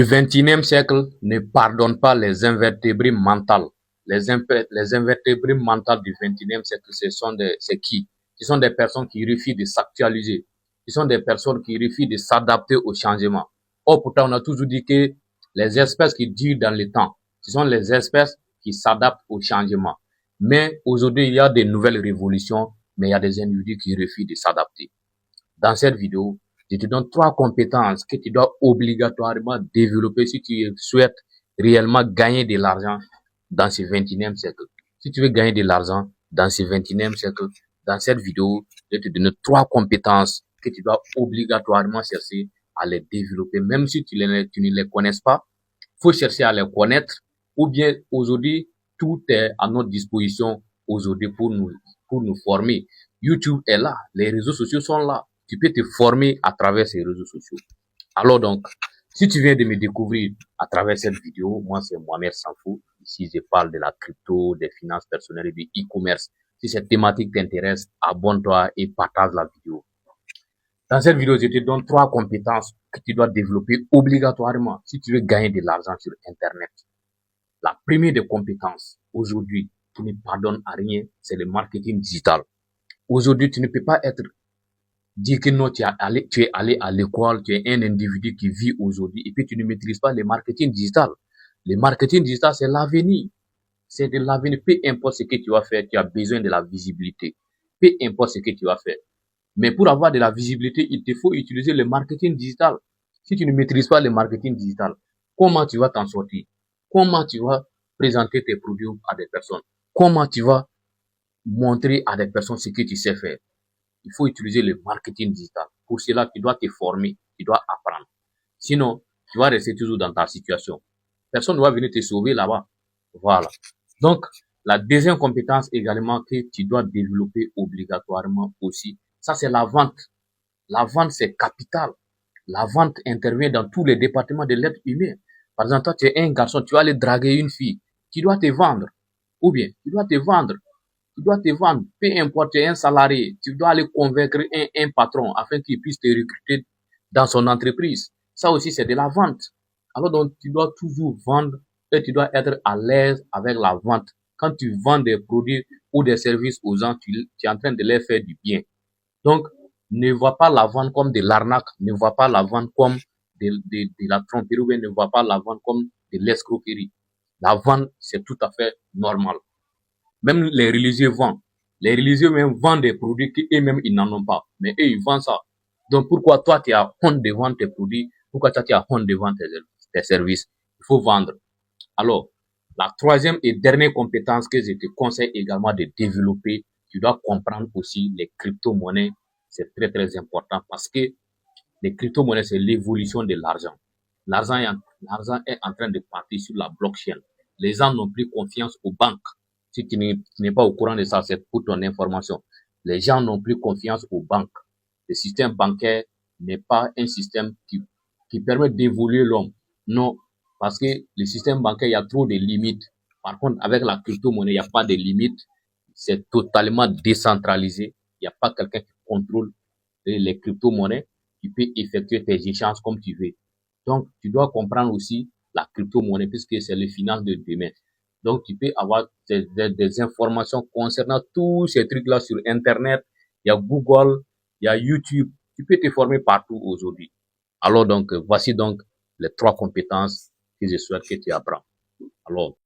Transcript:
Le XXIe siècle ne pardonne pas les invertébrés mentales. Les invertébrés mentales du XXIe siècle, c'est qui? Ce sont des personnes qui refusent de s'actualiser. Ce sont des personnes qui refusent de s'adapter au changement. Or, pourtant, on a toujours dit que les espèces qui durent dans le temps, ce sont les espèces qui s'adaptent au changement. Mais aujourd'hui, il y a des nouvelles révolutions, mais il y a des individus qui refusent de s'adapter. Dans cette vidéo, je te donne 3 compétences que tu dois obligatoirement développer si tu souhaites réellement gagner de l'argent dans ce 21e siècle. Si tu veux gagner de l'argent dans ce 21e siècle, dans cette vidéo, je te donne 3 compétences que tu dois obligatoirement chercher à les développer. Même si tu ne les connais pas, faut chercher à les connaître, ou bien aujourd'hui, tout est à notre disposition aujourd'hui pour nous former. YouTube est là, les réseaux sociaux sont là. Tu peux te former à travers ces réseaux sociaux. Alors donc, si tu viens de me découvrir à travers cette vidéo, moi c'est Mohamed Sanfou. Ici, je parle de la crypto, des finances personnelles et du e-commerce. Si cette thématique t'intéresse, abonne-toi et partage la vidéo. Dans cette vidéo, je te donne 3 compétences que tu dois développer obligatoirement si tu veux gagner de l'argent sur Internet. La première des compétences, aujourd'hui, qui ne pardonne à rien, c'est le marketing digital. Aujourd'hui, tu ne peux pas dire que non, tu es allé à l'école, tu es un individu qui vit aujourd'hui et puis tu ne maîtrises pas le marketing digital. Le marketing digital, c'est l'avenir. C'est de l'avenir. Peu importe ce que tu vas faire, tu as besoin de la visibilité. Peu importe ce que tu vas faire. Mais pour avoir de la visibilité, il te faut utiliser le marketing digital. Si tu ne maîtrises pas le marketing digital, comment tu vas t'en sortir? Comment tu vas présenter tes produits à des personnes? Comment tu vas montrer à des personnes ce que tu sais faire? Il faut utiliser le marketing digital. Pour cela, tu dois te former, tu dois apprendre. Sinon, tu vas rester toujours dans ta situation. Personne ne va venir te sauver là-bas. Voilà. Donc, la deuxième compétence également que tu dois développer obligatoirement aussi, ça c'est la vente. La vente, c'est capital. La vente intervient dans tous les départements de l'être humain. Par exemple, toi, tu es un garçon, tu vas aller draguer une fille. Tu dois te vendre. Ou bien, tu dois te vendre. Tu dois te vendre. Peu importe, tu es un salarié. Tu dois aller convaincre un patron afin qu'il puisse te recruter dans son entreprise. Ça aussi, c'est de la vente. Alors donc, tu dois toujours vendre et tu dois être à l'aise avec la vente. Quand tu vends des produits ou des services aux gens, tu es en train de leur faire du bien. Donc, ne vois pas la vente comme de l'arnaque, ne vois pas la vente comme de la tromperie, ou bien ne vois pas la vente comme de l'escroquerie. La vente, c'est tout à fait normal. Même les religieux vendent. Les religieux même vendent des produits qu'eux-mêmes, ils n'en ont pas. Mais eux, ils vendent ça. Donc, pourquoi toi, tu as honte de vendre tes produits? Pourquoi toi, tu as honte de vendre tes services? Il faut vendre. Alors, la troisième et dernière compétence que je te conseille également de développer, tu dois comprendre aussi les crypto-monnaies. C'est très, très important parce que les crypto-monnaies, c'est l'évolution de l'argent. L'argent est en train de partir sur la blockchain. Les gens n'ont plus confiance aux banques. Si tu n'es pas au courant de ça, c'est pour ton information. Les gens n'ont plus confiance aux banques. Le système bancaire n'est pas un système qui permet d'évoluer l'homme. Non, parce que le système bancaire, il y a trop de limites. Par contre, avec la crypto-monnaie, il n'y a pas de limites. C'est totalement décentralisé. Il n'y a pas quelqu'un qui contrôle les crypto-monnaies. Tu peux effectuer tes échanges comme tu veux. Donc, tu dois comprendre aussi la crypto-monnaie puisque c'est les finances de demain. Donc, tu peux avoir des informations concernant tous ces trucs-là sur Internet. Il y a Google, il y a YouTube. Tu peux te former partout aujourd'hui. Alors donc, voici donc les 3 compétences que je souhaite que tu apprends. Alors,